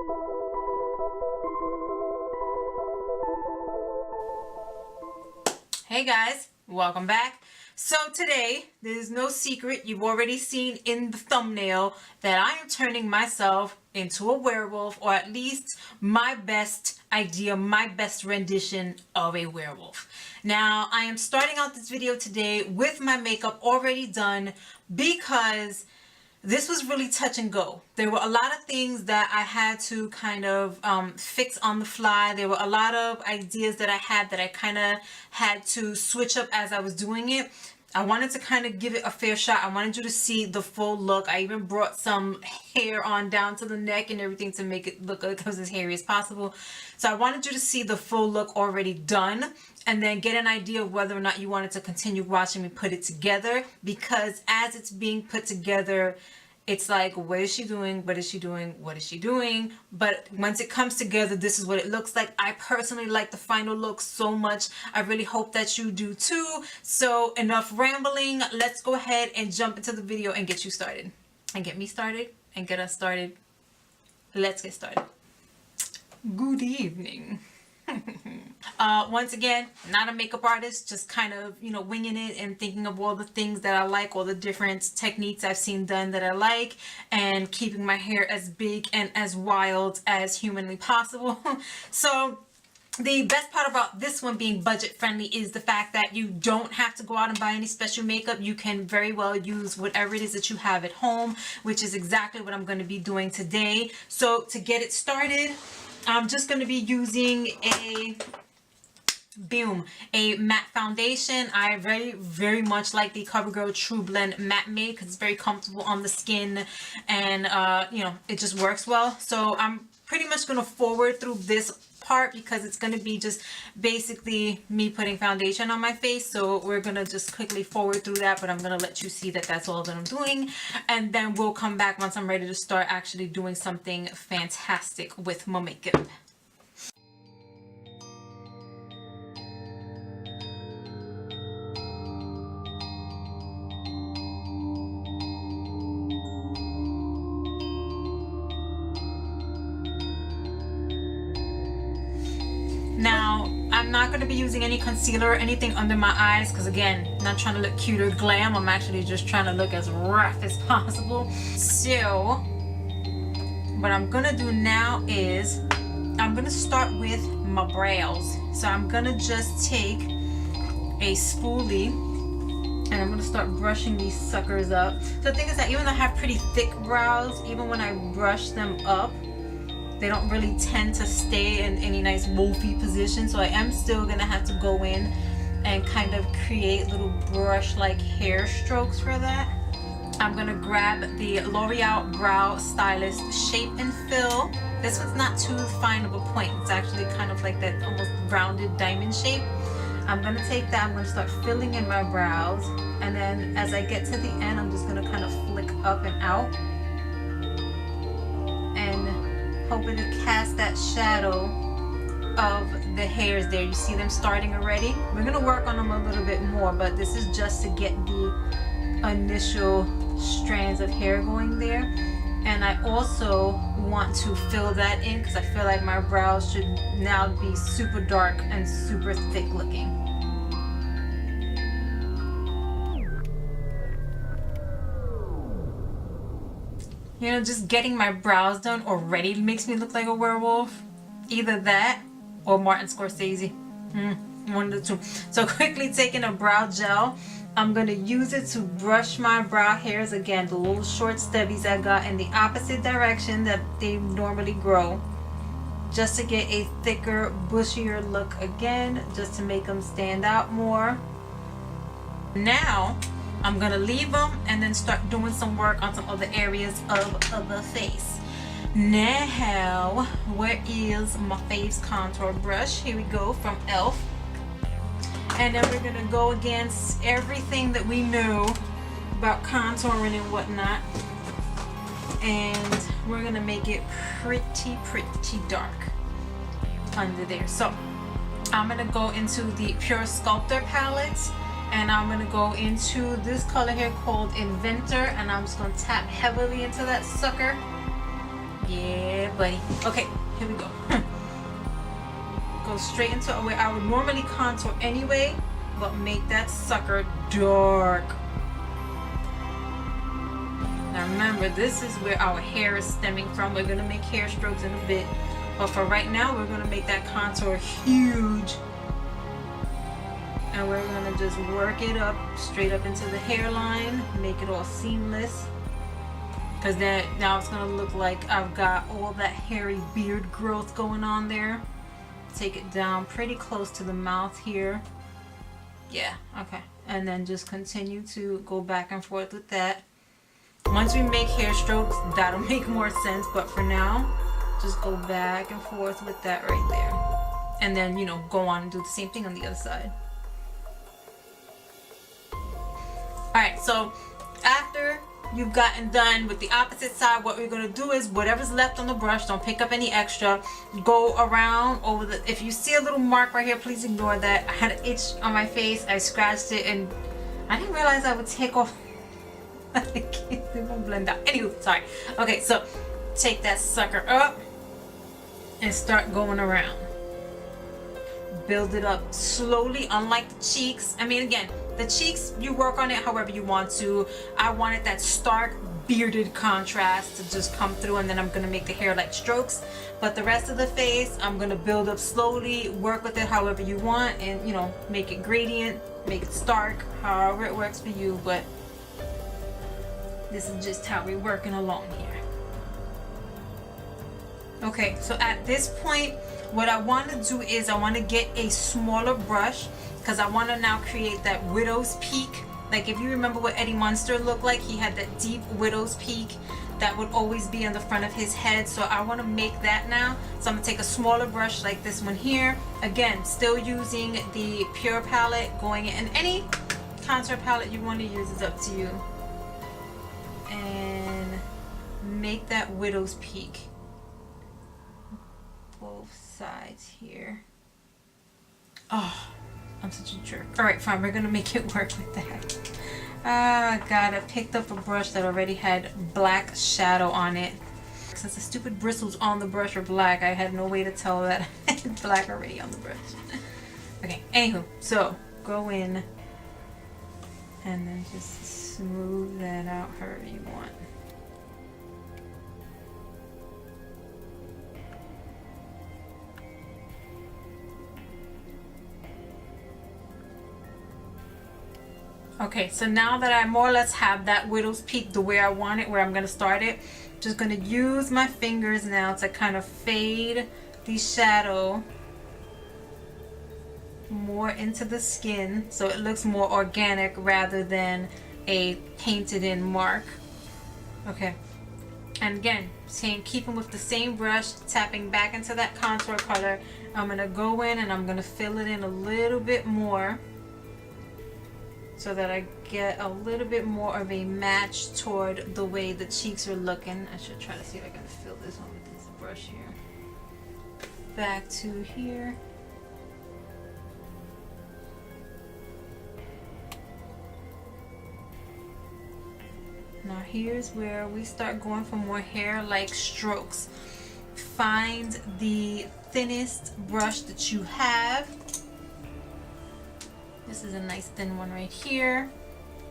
Hey guys, welcome back. So today, there's no secret, you've already seen in the thumbnail that I am turning myself into a werewolf, or at least my best idea, my best rendition of a werewolf. Now, I am starting out this video today with my makeup already done because this was really touch and go. There were a lot of things that I had to kind of fix on the fly. There were a lot of ideas that I had that I kind of had to switch up as I was doing it. I wanted to kind of give it a fair shot. I wanted you to see the full look. I even brought some hair on down to the neck and everything to make it look like it was as hairy as possible. So I wanted you to see the full look already done and then get an idea of whether or not you wanted to continue watching me put it together, because as it's being put together, it's like, what is she doing? What is she doing? What is she doing? But once it comes together, this is what it looks like. I personally like the final look so much. I really hope that you do too. So enough rambling. Let's go ahead and jump into the video and get you started. And get me started and get us started. Let's get started. Good evening. Once again, not a makeup artist, just kind of, you know, winging it and thinking of all the things that I like, all the different techniques I've seen done that I like, and keeping my hair as big and as wild as humanly possible. So the best part about this one being budget friendly is the fact that you don't have to go out and buy any special makeup. You can very well use whatever it is that you have at home, which is exactly what I'm going to be doing today. So to get it started, I'm just going to be using a matte foundation. I very much like the CoverGirl True Blend Matte Made because it's very comfortable on the skin, and you know, it just works well. So I'm pretty much going to forward through this part because it's going to be just basically me putting foundation on my face. So we're going to just quickly forward through that, but I'm going to let you see that that's all that I'm doing, and then we'll come back once I'm ready to start actually doing something fantastic with my makeup. Now, I'm not going to be using any concealer or anything under my eyes because, again, I'm not trying to look cute or glam. I'm actually just trying to look as rough as possible. So, what I'm going to do now is I'm going to start with my brows. So I'm going to just take a spoolie and I'm going to start brushing these suckers up. So the thing is that even though I have pretty thick brows, even when I brush them up, they don't really tend to stay in any nice wolfy position. So I am still going to have to go in and kind of create little brush-like hair strokes for that. I'm going to grab the L'Oreal Brow Stylist Shape and Fill. This one's not too fine of a point. It's actually kind of like that almost rounded diamond shape. I'm going to take that. I'm going to start filling in my brows. And then as I get to the end, I'm just going to kind of flick up and out. And hoping to cast that shadow of the hairs there. You see them starting already? We're going to work on them a little bit more, but this is just to get the initial strands of hair going there. And I also want to fill that in because I feel like my brows should now be super dark and super thick looking. You know, just getting my brows done already makes me look like a werewolf. Either that or Martin Scorsese. One of the two. So quickly taking a brow gel, I'm going to use it to brush my brow hairs again. The little short stubbies I got in the opposite direction that they normally grow. Just to get a thicker, bushier look again. Just to make them stand out more. Now, I'm going to leave them and then start doing some work on some other areas of the face. Now, where is my face contour brush? Here we go, from e.l.f. And then we're going to go against everything that we know about contouring and whatnot. And we're going to make it pretty dark under there. So, I'm going to go into the Pure Sculptor palette. And I'm going to go into this color here called Inventor, and I'm just going to tap heavily into that sucker. Yeah, buddy. Okay, here we go. Go straight into where I would normally contour anyway, but make that sucker dark. Now remember, this is where our hair is stemming from. We're gonna make hair strokes in a bit, but for right now, we're gonna make that contour huge. And we're gonna just work it up, straight up into the hairline, make it all seamless. Because then now it's gonna look like I've got all that hairy beard growth going on there. Take it down pretty close to the mouth here. Yeah, okay. And then just continue to go back and forth with that. Once we make hair strokes, that'll make more sense, but for now, just go back and forth with that right there. And then, you know, go on and do the same thing on the other side. Alright, so after you've gotten done with the opposite side, what we're going to do is whatever's left on the brush, don't pick up any extra, go around over the, if you see a little mark right here, please ignore that. I had an itch on my face, I scratched it, and I didn't realize I would take off. I can't even blend out. Anywho, sorry. Okay, so take that sucker up and start going around. Build it up slowly, unlike the cheeks. I mean, again, the cheeks, you work on it however you want to. I wanted that stark bearded contrast to just come through, and then I'm gonna make the hair like strokes. But the rest of the face, I'm gonna build up slowly, work with it however you want, and you know, make it gradient, make it stark, however it works for you. But this is just how we're working along here. Okay, so at this point, what I want to do is I want to get a smaller brush, because I want to now create that widow's peak. Like if you remember what Eddie Munster looked like, he had that deep widow's peak that would always be on the front of his head. So I want to make that now. So I'm going to take a smaller brush like this one here. Again, still using the Pure palette, going in, and any contour palette you want to use is up to you. And make that widow's peak. Both sides here. Oh, I'm such a jerk. Alright, fine, we're gonna make it work with that. Ah, God, I picked up a brush that already had black shadow on it. Since the stupid bristles on the brush are black, I had no way to tell that I had black already on the brush. Okay, anywho, so go in and then just smooth that out however you want. Okay, so now that I more or less have that widow's peak the way I want it, where I'm going to start it, just going to use my fingers now to kind of fade the shadow more into the skin so it looks more organic rather than a painted in mark. Okay, and again, keeping with the same brush, tapping back into that contour color, I'm going to go in and I'm going to fill it in a little bit more, so that I get a little bit more of a match toward the way the cheeks are looking. I should try to see if I can fill this one with this brush here. Back to here. Now here's where we start going for more hair-like strokes. Find the thinnest brush that you have. This is a nice thin one right here.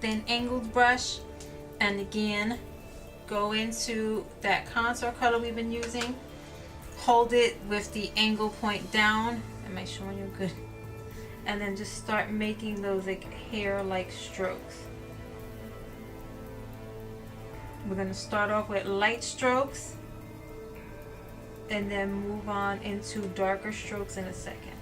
Thin angled brush. And again, go into that contour color we've been using. Hold it with the angle point down. Am I showing you good? And then just start making those like hair-like strokes. We're going to start off with light strokes and then move on into darker strokes in a second.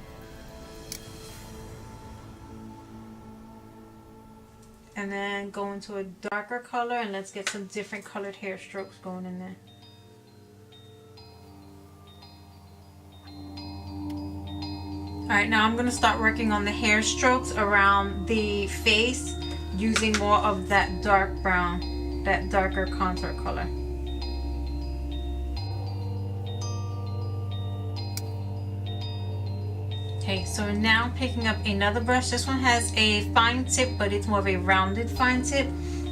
And then go into a darker color and let's get some different colored hair strokes going in there. Alright, now I'm going to start working on the hair strokes around the face using more of that dark brown, that darker contour color. Okay, so now picking up another brush. This one has a fine tip, but it's more of a rounded fine tip.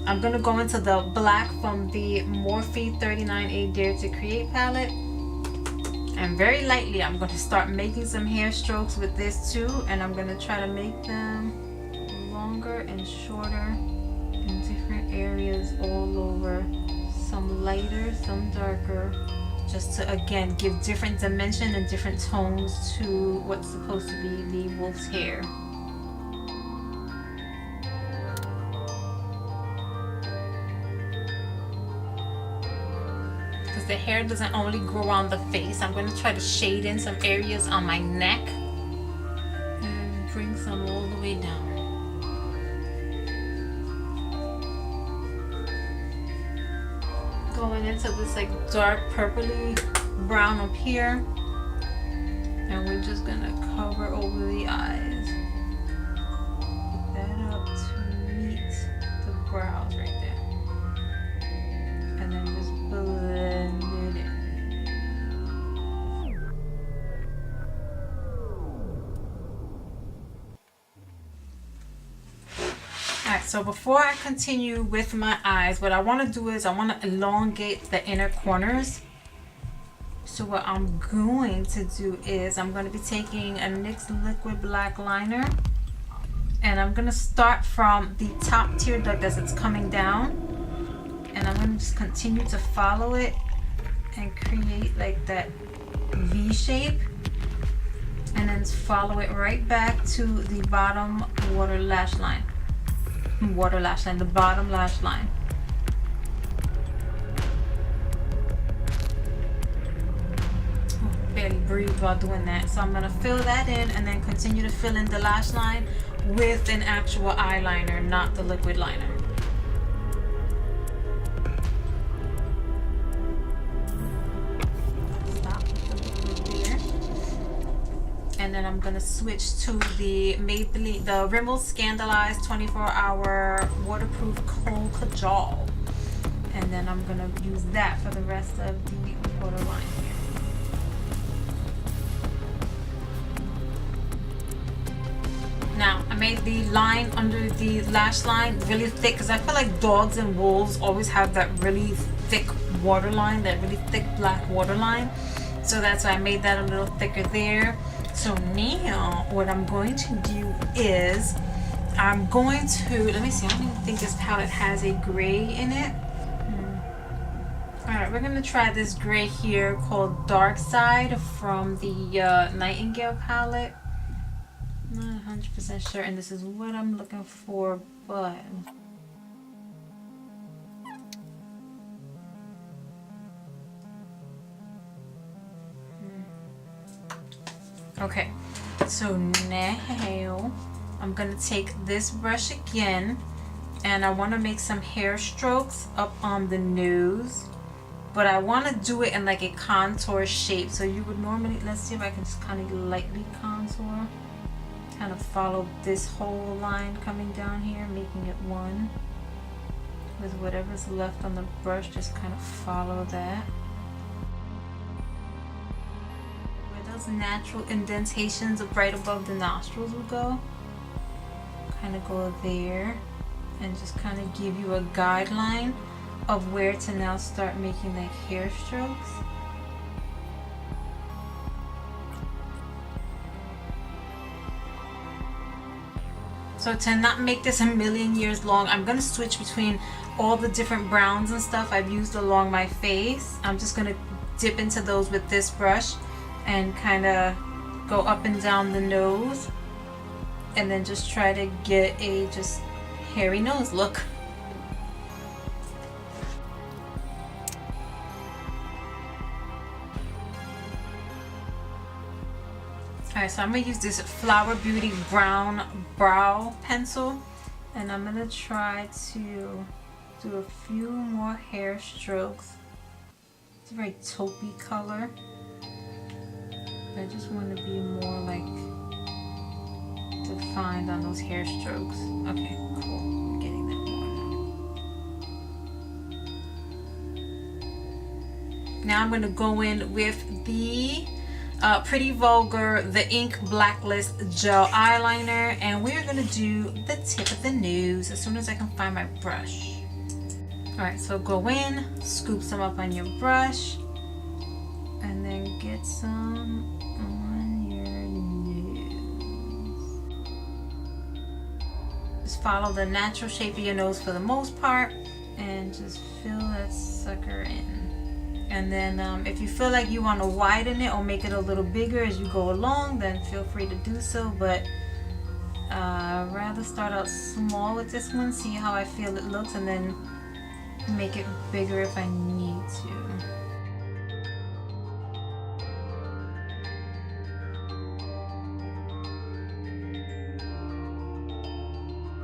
I'm going to go into the black from the Morphe 39A Dare to Create palette. And very lightly, I'm going to start making some hair strokes with this too. And I'm going to try to make them longer and shorter in different areas all over. Some lighter, some darker. Just to, again, give different dimension and different tones to what's supposed to be the wolf's hair. Because the hair doesn't only grow on the face, I'm going to try to shade in some areas on my neck and bring some all the way down. Going into this like dark purpley brown up here, and we're just gonna cover over the eyes. Put that up to meet the brows right there, and then just blend it in. Alright, so before I continue with my eyes, what I want to do is I want to elongate the inner corners. So what I'm going to do is I'm going to be taking a NYX liquid black liner, and I'm going to start from the top tear duct as it's coming down, and I'm going to just continue to follow it and create like that V shape, and then follow it right back to the bottom the bottom lash line. Oh, barely breathe while doing that. So I'm going to fill that in and then continue to fill in the lash line with an actual eyeliner, not the liquid liner. Stop with the liquid there. And then I'm going to switch to the Maybelline, the Rimmel Scandalized 24-Hour Waterproof Kohl Kajal. And then I'm going to use that for the rest of the waterline here. Now, I made the line under the lash line really thick because I feel like dogs and wolves always have that really thick waterline, that really thick black waterline. So that's why I made that a little thicker there. So now what I'm going to do is I'm going to, let me see, I don't even think this palette has a gray in it. Alright, we're going to try this gray here called Dark Side from the Nightingale palette. Not 100% sure, and this is what I'm looking for, but okay, so now I'm gonna take this brush again, and I want to make some hair strokes up on the nose, but I want to do it in like a contour shape. So you would normally, let's see if I can just kind of lightly contour, kind of follow this whole line coming down here, making it one with whatever's left on the brush. Just kind of follow that. Natural indentations of right above the nostrils will go. Kind of go there and just kind of give you a guideline of where to now start making like hair strokes. So to not make this a million years long, I'm going to switch between all the different browns and stuff I've used along my face. I'm just going to dip into those with this brush and kind of go up and down the nose, and then just try to get a just hairy nose look. Alright, so I'm going to use this Flower Beauty brown brow pencil, and I'm going to try to do a few more hair strokes. It's a very taupey color. I just want to be more like defined on those hair strokes. Okay, cool. I'm getting that more now. Now I'm going to go in with the Pretty Vulgar The Ink Blacklist Gel Eyeliner, and we're going to do the tip of the nose as soon as I can find my brush. Alright, so go in, scoop some up on your brush, and then get some on your nose. Just follow the natural shape of your nose for the most part, and just fill that sucker in. And then if you feel like you want to widen it or make it a little bigger as you go along, then feel free to do so, but I'd rather start out small with this one, see how I feel it looks, and then make it bigger if I need to.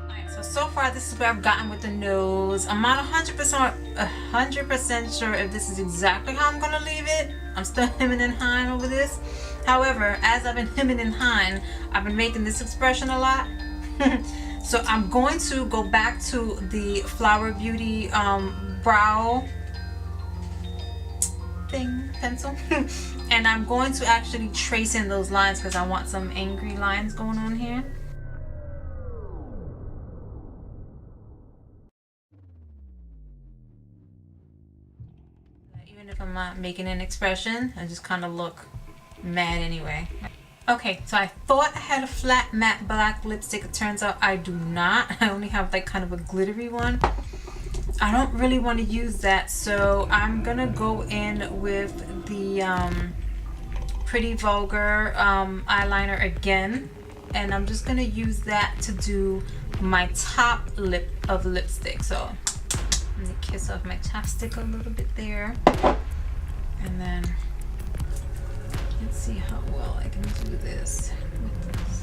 Alright, so far this is where I've gotten with the nose. I'm not 100% sure if this is exactly how I'm gonna leave it. I'm still hemming and hawing over this. However, as I've been hemming and hawing, I've been making this expression a lot. So I'm going to go back to the Flower Beauty brow thing pencil and I'm going to actually trace in those lines because I want some angry lines going on here. Even if I'm not making an expression, I just kind of look mad anyway. Okay, so I thought I had a flat matte black lipstick. It turns out I do not. I only have like kind of a glittery one. I don't really want to use that, so I'm gonna go in with the Pretty Vulgar eyeliner again, and I'm just gonna use that to do my top lip of the lipstick. So I'm gonna kiss off my chapstick a little bit there, and then let's see how well I can do this with this.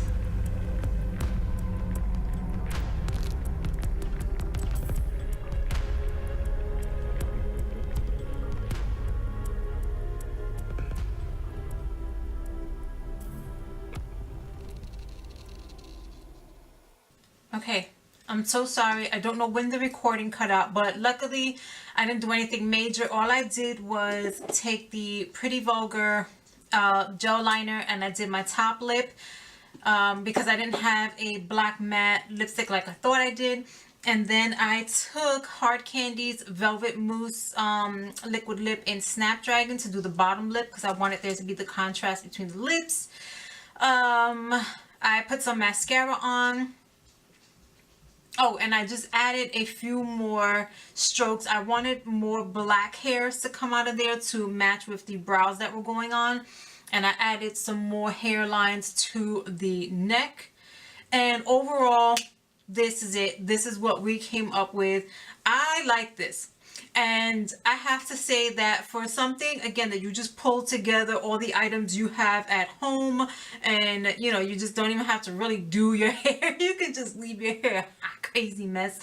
Okay, I'm so sorry. I don't know when the recording cut out, but luckily I didn't do anything major. All I did was take the Pretty Vulgar gel liner and I did my top lip because I didn't have a black matte lipstick like I thought I did. And then I took Hard Candy's Velvet Mousse liquid lip in Snapdragon to do the bottom lip because I wanted there to be the contrast between the lips. I put some mascara on. Oh, and I just added a few more strokes. I wanted more black hairs to come out of there to match with the brows that were going on. And I added some more hairlines to the neck. And overall, this is it. This is what we came up with. I like this. And I have to say that for something, again, that you just pull together all the items you have at home and, you know, you just don't even have to really do your hair. You can just leave your hair a crazy mess.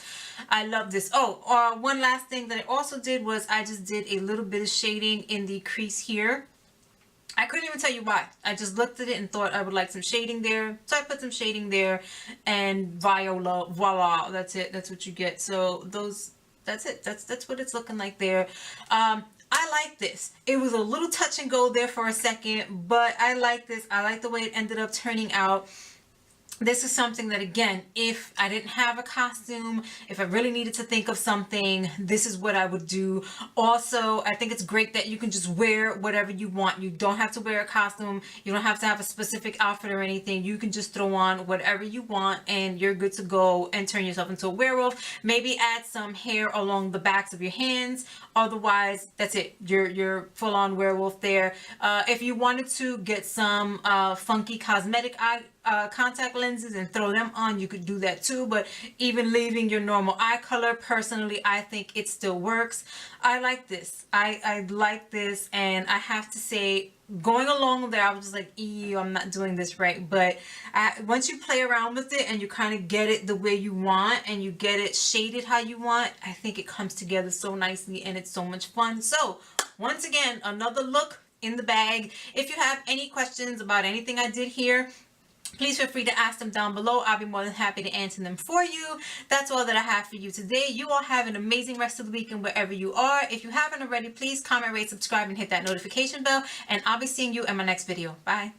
I love this. Oh, one last thing that I also did was I just did a little bit of shading in the crease here. I couldn't even tell you why. I just looked at it and thought I would like some shading there. So I put some shading there and voila, that's it. That's what you get. So that's it. That's what it's looking like there. I like this. It was a little touch and go there for a second, but I like this. I like the way it ended up turning out. This is something that, again, if I didn't have a costume, if I really needed to think of something, this is what I would do. Also, I think it's great that you can just wear whatever you want. You don't have to wear a costume. You don't have to have a specific outfit or anything. You can just throw on whatever you want and you're good to go and turn yourself into a werewolf. Maybe add some hair along the backs of your hands. Otherwise, that's it. You're full-on werewolf there. If you wanted to get some funky cosmetic contact lenses and throw them on, you could do that too. But even leaving your normal eye color, personally, I think it still works. I like this. I like this, and I have to say, going along there, I was just like, ew, I'm not doing this right. But once you play around with it and you kind of get it the way you want and you get it shaded how you want, I think it comes together so nicely and it's so much fun. So once again, another look in the bag. If you have any questions about anything I did here, please feel free to ask them down below. I'll be more than happy to answer them for you. That's all that I have for you today. You all have an amazing rest of the weekend wherever you are. If you haven't already, please comment, rate, subscribe, and hit that notification bell. And I'll be seeing you in my next video. Bye.